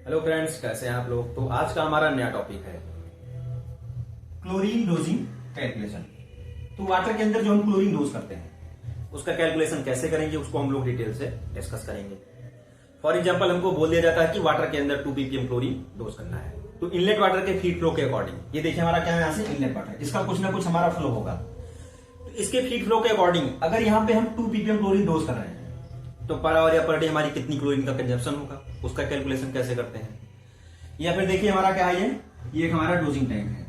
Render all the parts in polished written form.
Hello friends, कैसे हैं आप लोग। तो आज का हमारा नया टॉपिक है क्लोरीन डोजिंग कैलकुलेशन। तो वाटर के अंदर जो हम क्लोरीन डोज करते हैं उसका कैलकुलेशन कैसे करेंगे उसको हम लोग डिटेल से डिस्कस करेंगे। फॉर एग्जांपल हमको बोल दिया जाता है कि वाटर के अंदर 2 ppm क्लोरीन डोज करना है, तो इनलेट वाटर के फीड फ्लो के अकॉर्डिंग, ये देखिए हमारा क्या है, यहाँ से इनलेट वाटर, इसका कुछ ना कुछ हमारा फ्लो होगा। तो इसके फीड फ्लो के अकॉर्डिंग अगर यहाँ पे हम 2 ppm क्लोरीन डोज कर रहे हैं तो पर आवर या पर डे हमारी कितनी क्लोरीन का कंजप्शन होगा, उसका कैलकुलेशन कैसे करते हैं। या फिर देखिए हमारा क्या है, ये एक हमारा डोजिंग टैंक है।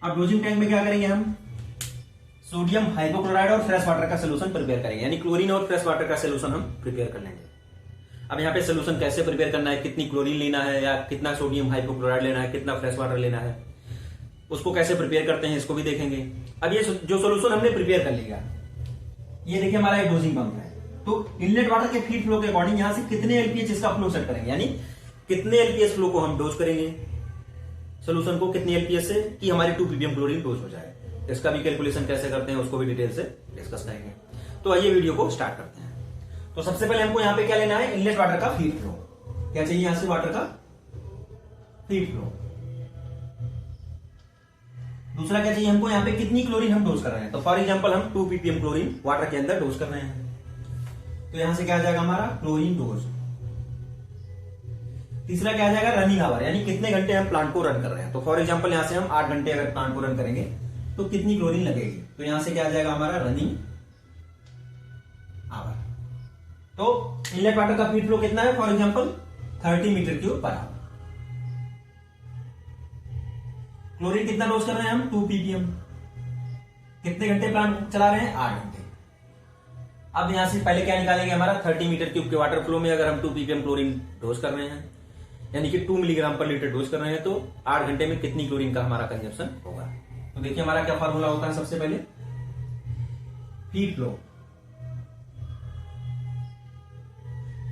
अब डोजिंग टैंक में क्या करेंगे, हम सोडियम हाइपोक्लोराइड और फ्रेश वाटर का सोल्यूशन प्रिपेयर करेंगे, यानी क्लोरीन और फ्रेश वाटर का सोल्यूशन हम प्रिपेयर कर लेंगे। अब यहाँ पे सोल्यूशन कैसे प्रिपेयर करना है, कितनी क्लोरीन लेना है या कितना सोडियम हाइपोक्लोराइड लेना है, कितना फ्रेश वाटर लेना है, उसको कैसे प्रिपेयर करते हैं इसको भी देखेंगे। अब ये जो सोल्यूशन हमने प्रिपेयर कर लिया, ये देखिए हमारा एक डोजिंग पंप है। तो इनलेट वाटर के फीड फ्लो के अकॉर्डिंग यहां से कितने एलपीएच इसका फ्लो सेट करेंगे, यानी कितने एलपीएच फ्लो को हम डोज करेंगे सोल्यूशन को, कितने एलपीएच से कि हमारी 2 ppm क्लोरीन डोज हो जाए। इसका भी कैलकुलेशन कैसे करते हैं उसको भी डिटेल से डिस्कस करेंगे। तो आइए वीडियो को स्टार्ट करते हैं। तो सबसे पहले हमको यहाँ पे क्या लेना है, इनलेट वाटर का फीड फ्लो। क्या चाहिए, यहां से वाटर का फीड फ्लो। दूसरा क्या चाहिए हमको, यहाँ पे कितनी क्लोरीन हम डोज कर रहे हैं। तो फॉर एग्जांपल हम 2 ppm क्लोरीन वाटर के अंदर डोज कर रहे हैं, तो यहां से क्या आ जाएगा हमारा क्लोरीन डोज। तीसरा क्या आ जाएगा, रनिंग आवर, यानी कितने घंटे हम प्लांट को रन कर रहे हैं। तो फॉर एग्जांपल यहां से हम 8 घंटे अगर प्लांट को रन करेंगे तो कितनी क्लोरीन लगेगी, तो यहां से क्या आ जाएगा हमारा रनिंग आवर। तो इनलेट वाटर का फीड फ्लो कितना है, for example 30 metre cube per hour. Chlorine कितना डोज कर रहे हैं हम, 2 ppm। कितने घंटे प्लांट चला रहे हैं, 8 घंटे। अब यहां से पहले क्या निकालेंगे, हमारा 30 मीटर क्यूब के वाटर फ्लो में अगर हम 2 ppm क्लोरीन डोज कर रहे हैं, यानी कि 2 मिलीग्राम पर लीटर डोज कर रहे हैं, तो 8 घंटे में कितनी क्लोरीन का हमारा कंजप्शन होगा। तो देखिए हमारा क्या फार्मूला होता है, सबसे पहले फीड फ्लो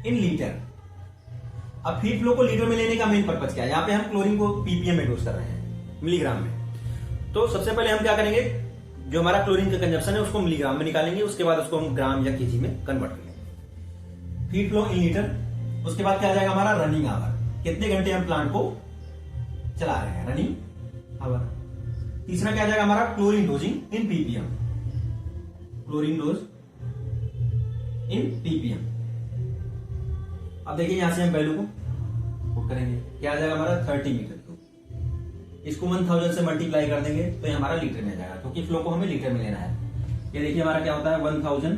इन लीटर। अब फीड फ्लो को लीटर में लेने का मेन पर्पज क्या है, यहां पे हम क्लोरीन को पीपीएम में डोज कर रहे हैं, मिलीग्राम में। तो सबसे पहले हम क्या करेंगे, जो हमारा क्लोरीन का कंजप्शन है उसको मिलीग्राम में निकालेंगे, उसके बाद उसको हम ग्राम या केजी में कन्वर्ट करेंगे। Feed flow in litre. उसके बाद क्या आ जाएगा हमारा रनिंग आवर, कितने घंटे हम प्लांट को चला रहे हैं, रनिंग आवर। तीसरा क्या आ जाएगा हमारा chlorine dosing in PPM, chlorine dose in PPM. अब देखिए यहां से हम वैल्यू को पुट करेंगे, क्या आ जाएगा हमारा 30 मीटर क्यूब। इसको 1000 से मल्टीप्लाई कर देंगे तो ये हमारा लीटर में आ जाएगा, क्योंकि फ्लो को हमें लीटर में लेना है। ये देखिए हमारा क्या होता है 1000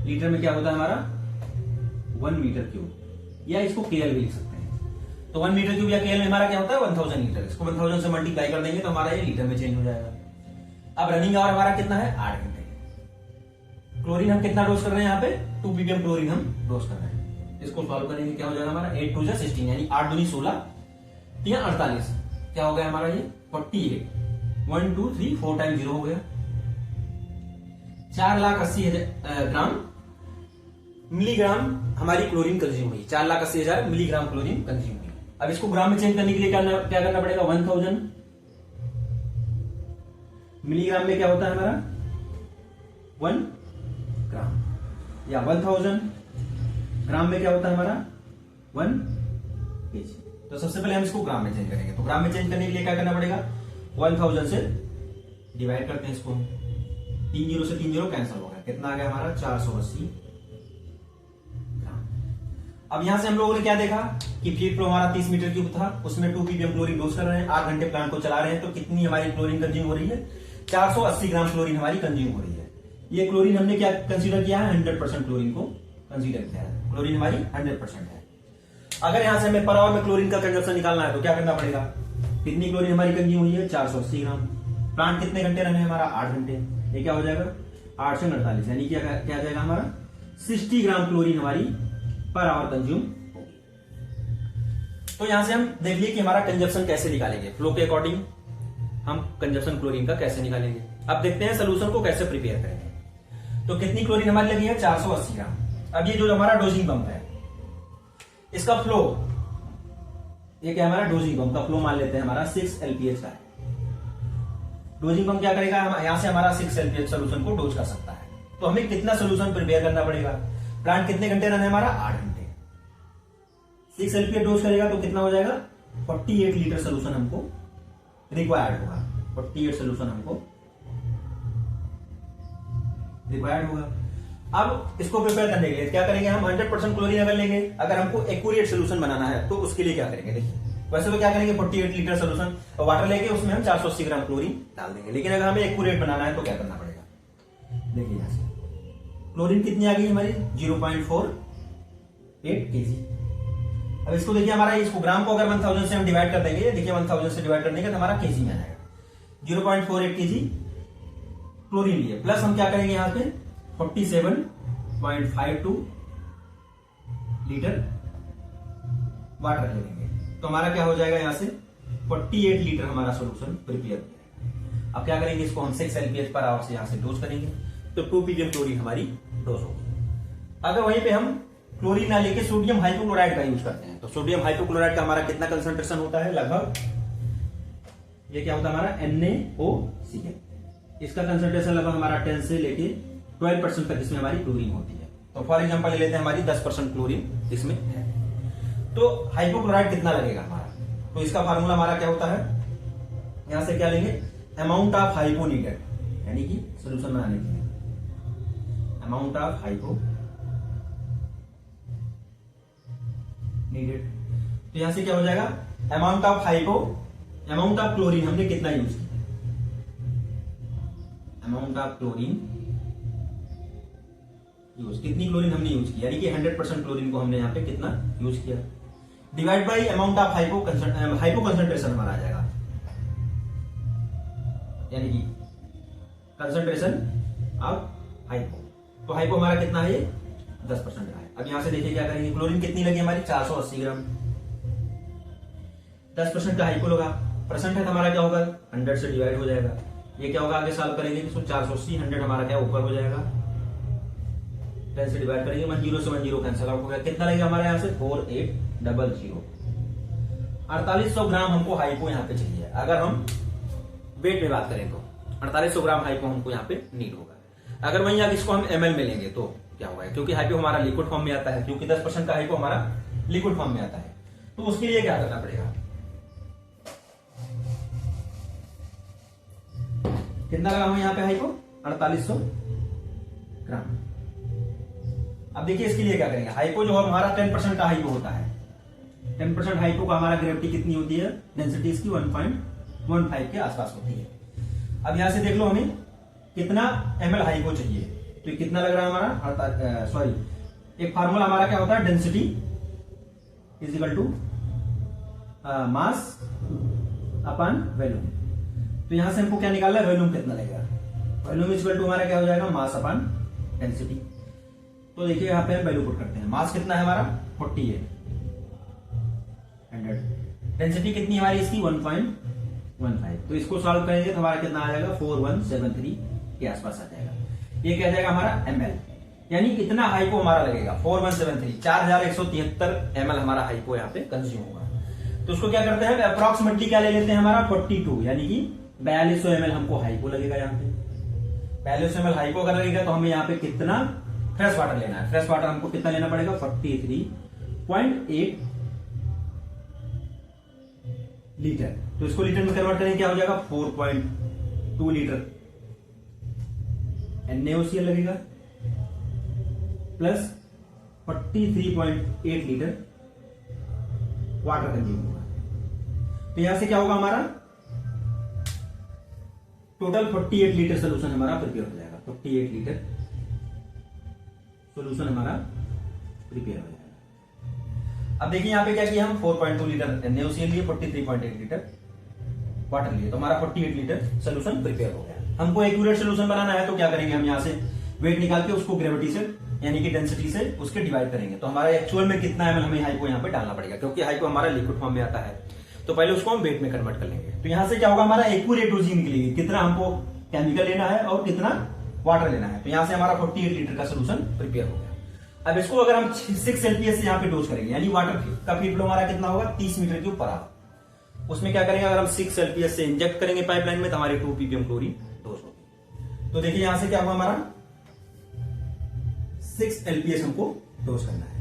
लीटर में क्या होता है हमारा 1 मीटर क्यूब, या इसको केएल भी लिख सकते हैं। तो 1 मीटर क्यूब या केएल में हमारा क्या होता है 1000 लीटर। इसको 1000 से मल्टीप्लाई कर देंगे तो हमारा ये लीटर में चेंज हो जाएगा। अब रनिंग आवर हमारा कितना है, 8 घंटे। क्लोरीन हम कितना डोज कर रहे हैं, यहाँ पे 2 ppm क्लोरीन हम डोज कर रहे हैं। इसको सॉल्व करेंगे, क्या हो जाएगा हमारा 8 2 16, यानी 8 दूनी 16 या 48। क्या हो गया हमारा ये 48, 1 2 3 4 टाइम 0 हो गया। 4,80,000 ग्राम मिलीग्राम हमारी क्लोरीन कंज्यूम हुई, 4,80,000 मिलीग्राम क्लोरीन कंज्यूम हुई। अब इसको ग्राम में चेंज करने के लिए क्या करना पड़ेगा, 1000 मिलीग्राम में क्या होता है हमारा 1 ग्राम, या 1000 ग्राम में क्या होता है हमारा 1 kg। तो सबसे पहले हम इसको ग्राम में चेंज करेंगे। तो ग्राम में चेंज करने के लिए क्या करना पड़ेगा, 1000 से डिवाइड करते हैं इसको, 3 0 से 3 0 कैंसिल हो गया, कितना आ गया हमारा 480 ग्राम। अब यहां से हम लोगों ने क्या देखा कि फीड फ्लो हमारा 30 मीटर क्यूब था, उसमें 2 ppm क्लोरीन डोज कर रहे हैं, 8 घंटे प्लांट को चला रहे हैं, तो कितनी हमारी क्लोरीन कंज्यूम हो रही है, 480 ग्राम क्लोरीन हमारी कंज्यूम हो रही है। ये क्लोरीन हमने क्या कंसीडर किया है, 100% क्लोरीन को कंसीडर किया है। क्लोरीन हमारी 100% है। अगर यहां से हमें पर आवर में क्लोरीन का कंजप्शन निकालना है तो क्या करना पड़ेगा, कितनी क्लोरीन हमारी कंज्यूम हुई है, 480 ग्राम। प्लांट कितने घंटे रने हमारा, 8 घंटे। ये क्या हो जाएगा 8 से 48, यानी क्या आ जाएगा हमारा 60 ग्राम क्लोरीन हमारी पर आवर कंज्यूम होगी। तो यहां से हम देख लिए कि हमारा कंजप्शन कैसे निकालेंगे, फ्लो के अकॉर्डिंग हम कंजप्शन क्लोरीन का कैसे निकालेंगे। अब देखते हैं सोल्यूशन को कैसे प्रिपेयर करेंगे। तो कितनी क्लोरीन हमारी लगी है, 480 ग्राम। अब ये जो हमारा डोजिंग पंप है, इसका फ्लो, ये क्या हमारा डोजिंग पंप का फ्लो मान लेते हैं हमारा 6 एलपीएच का है। डोजिंग पंप क्या करेगा, यहां से हमारा 6 एलपीएच सोल्यूशन को डोज कर सकता है। तो हमें कितना सोल्यूशन प्रिपेयर करना पड़ेगा, प्लांट कितने घंटे रन है हमारा, 8 घंटे। 6 LPA डोज करेगा तो कितना हो जाएगा, 48 लीटर सोल्यूशन हमको रिक्वायर्ड होगा, 48 सोल्यूशन हमको रिक्वायर्ड होगा। अब इसको प्रिपेयर करने के लिए क्या करेंगे हम, 100% क्लोरीन अगर लेंगे, अगर हमको एक्यूरेट सोल्यूशन बनाना है तो उसके लिए क्या करेंगे, देखिए वैसे तो क्या करेंगे 48 लीटर सोल्यूशन वाटर लेके उसमें हम 480 ग्राम क्लोरीन डाल देंगे, लेकिन अगर हमें एक्यूरेट बनाना है तो क्या करना पड़ेगा, देखिए यहां से क्लोरीन कितनी आ गई हमारी 0.48 kg। अब इसको देखिए हमारा इसको ग्राम को अगर 1000 से हम डिवाइड कर देंगे, देखिए 1000 से डिवाइड करने का तो हमारा केजी में आ जाएगा, 0.48 kg क्लोरीन लिए, प्लस हम क्या करेंगे यहाँ पे 47.52 लीटर वाटर ले लेंगे, तो हमारा क्या हो जाएगा यहाँ से 48 लीटर हमारा सोल्यूशन प्रिपेयर हो जाएगा। अब क्या करेंगे, इसको हम 6 LPH पर आवर से यहाँ से डोज करेंगे तो 2 ppm क्लोरीन हमारी डोज होगी। अगर वहीं पे हम क्लोरीन ना लेके सोडियम हाइपोक्लोराइड का यूज करते हैं तो सोडियम हाइपोक्लोराइड का हमारा कितना कंसंट्रेशन होता है, लगभग ये क्या होता है हमारा NaOCl, इसका कंसंट्रेशन लगभग हमारा 10 से लेके 12% तक इसमें हमारी क्लोरीन होती है। तो फॉर एग्जांपल ले लेते हैं हमारी 10% क्लोरीन इसमें है, तो हाइपोक्लोराइड कितना लगेगा हमारा, तो इसका फार्मूला हमारा क्या होता है, यहां से क्या लेंगे अमाउंट ऑफ हाइपो नीडेड, यानी कि सोल्यूशन बनाने के लिए अमाउंट ऑफ हाइपो नीडेड, तो यहां से क्या हो जाएगा amount of hypo, amount of chlorine हमने कितना यूज किया, अमाउंट ऑफ क्लोरीन यूज, कितनी क्लोरीन हमने यूज की, यानी कि 100% क्लोरीन को हमने यहाँ पे कितना यूज किया, divide by amount of hypo concentration हमारा आ जाएगा, यानी कि कंसंट्रेशन ऑफ हाइपो, तो हाइपो हमारा कितना है, 10% का है। अब यहां से देखिए क्या करेंगे, क्लोरीन कितनी लगी हमारी 480 ग्राम, 10% का हाइपो लगा, परसेंट है तो हमारा क्या होगा 100 से डिवाइड हो जाएगा, ये क्या होगा आगे सॉल्व करेंगे तो 480 100 हमारा क्या ऊपर हो जाएगा, 10 से डिवाइड करेंगे 10 से 10 कैंसिल आउट हो गया, कितना लगेगा हमारे यहाँ से 4800, 4800 ग्राम हमको हाइपो यहाँ पे चाहिए। अगर हम वेट में बात करें तो 4800 ग्राम हाइपो हमको यहाँ पे नीड होगा। अगर वहीं आप इसको हम ml में लेंगे तो क्या होगा, क्योंकि हाइपो हमारा लिक्विड फॉर्म में आता है, क्योंकि 10% का हाइपो हमारा लिक्विड फॉर्म में आता है, तो उसके लिए क्या करना पड़ेगा, कितना ग्राम यहाँ पे हाइपो 4800 ग्राम। अब देखिए इसके लिए क्या करेंगे, हाइपो जो हमारा 10% का हाइपो होता है, 10% हाइपो का हमारा ग्रेविटी कितनी होती है, डेंसिटी इसकी 1.15 के आसपास होती है। अब यहां से देख लो हमें कितना ml हाइपो चाहिए, तो कितना लग रहा है हमारा, सॉरी एक फार्मूला हमारा क्या होता है, density is equal to mass upon volume, तो यहां से हमको क्या निकालना है, वॉल्यूम कितना लगेगा, वॉल्यूम इज इक्वल टू हमारा क्या हो जाएगा, मास अपॉन डेंसिटी। तो देखिए यहाँ पे हम वैल्यू पुट करते हैं, मास कितना है हमारा 48, डेंसिटी कितनी हमारी इसकी 1.15, तो इसको सॉल्व करेंगे तो हमारा कितना आ जाएगा 4173 के आसपास आ जाएगा। ये क्या जाएगा हमारा ml, यानी कितना हाइपो हमारा लगेगा 4173, 4173 ml हमारा हाइपो यहाँ पे कंज्यूम होगा। तो उसको क्या करते हैं अप्रोक्सीमेटली क्या ले लेते हैं हमारा 42, यानी कि 4200 ml हमको हाइपो लगेगा यहाँ पे, 4200 ml हाइपो अगर लगेगा तो हमें यहाँ पे कितना फ्रेश वाटर लेना है, फ्रेश वाटर हमको कितना लेना पड़ेगा 43.8 लीटर, तो इसको लीटर में कन्वर्ट करेंगे क्या हो जाएगा 4.2 लीटर NaOCl लगेगा प्लस 43.8 लीटर वाटर कंज्यूम होगा। तो यहां से क्या होगा हमारा टोटल 48 लीटर सोल्यूशन हमारा प्रिपेयर हो जाएगा, 48 लीटर सोल्यूशन हमारा प्रिपेयर हो जाएगा। अब देखिए यहां पे क्या किया हम 4.2 लीटर NaOCl लिए, 43.8 लीटर वाटर लिए, तो हमारा 48 लीटर सोल्यूशन प्रिपेयर हो गया। हमको एक्यूरेट सोल्यूशन बनाना है तो क्या करेंगे, हम यहां से वेट निकाल के उसको ग्रेविटी से यानी कि डेंसिटी से उसके डिवाइड करेंगे, तो हमारा एक्चुअल में कितना ml हमें हाइपो यहाँ पे डालना पड़ेगा, क्योंकि हाइपो हमारा लिक्विड फॉर्म में आता है, तो पहले उसको हम वेट में कन्वर्ट कर लेंगे। तो यहां से क्या होगा हमारा एक्यूरेट डोजिंग निकलेगी, कितना हमको केमिकल लेना है और कितना वाटर लेना है। तो यहां से हमारा 48 लीटर का सोल्यूशन प्रिपेयर हो गया। अब इसको अगर हम 6 LPS से यहाँ पे डोज करेंगे, यानी वाटर का फ्री फ्लो हमारा कितना होगा 30 मीटर क्यूब पर आवर, उसमें क्या करेंगे अगर हम 6 LPS से इंजेक्ट करेंगे पाइपलाइन में तो हमारे 2 ppm क्लोरीन डोज होगी। तो देखिए यहां से क्या हुआ हमारा 6 LPS हमको डोज करना है,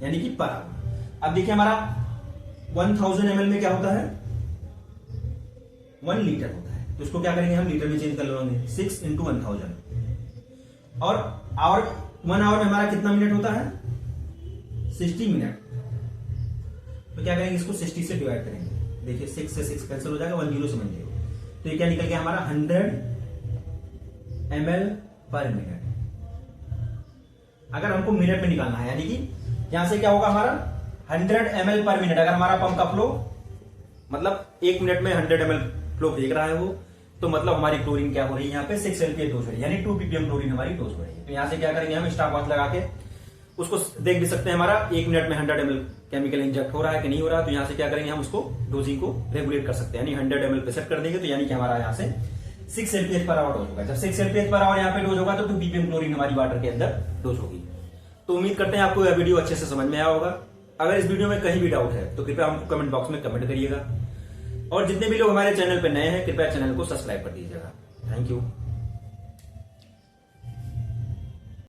यानी कि पर आवर। अब देखिए हमारा 1000 ml में क्या होता है, 1 लीटर होता है, तो इसको क्या करेंगे हम लीटर में चेंज कर लेंगे, 6 × 1000। और 1 आवर में हमारा कितना मिनट होता है, 60 मिनट। तो क्या करेंगे, इसको 60 से डिवाइड करेंगे। देखिए 6 से 6 कैंसिल हो जाएगा, 10 समझ लीजिए। तो ये क्या निकल गया हमारा 100 ml पर मिनट। अगर हमको मिनट में निकालना है, यानी कि यहां से क्या होगा हमारा 100 ml पर मिनट। अगर हमारा पंप का फ्लो मतलब 1 मिनट में 100 ml फ्लो फेंक रहा है वो, तो मतलब हमारी क्लोरीन क्या हो रही है यहाँ पे 6 LPA डोज हो रही है, यानी 2 ppm क्लोरीन हमारी डोज हो रही है। तो यहां से क्या करेंगे हम स्टॉप वॉच लगा के उसको देख भी सकते हैं हमारा 1 मिनट में 100 ml केमिकल इंजेक्ट हो रहा है कि नहीं हो रहा। तो यहां से क्या करेंगे हम उसको डोजिंग को रेगुलेट कर सकते हैं, यानी 100 ml पे सेट कर देंगे। तो यानी कि हमारा यहाँ से 6 LPA पर आवर डोज होगा। जब 6 LPA पर आवर यहाँ पे डोज होगा तो 2 ppm क्लोरीन हमारी वाटर के अंदर डोज होगी। तो उम्मीद करते हैं आपको यह वीडियो अच्छे से समझ में आया होगा। अगर इस वीडियो में कहीं भी डाउट है तो कृपया हमको कमेंट बॉक्स में कमेंट करिएगा, और जितने भी लोग हमारे चैनल पर नए हैं कृपया चैनल को सब्सक्राइब कर दीजिएगा। Thank you.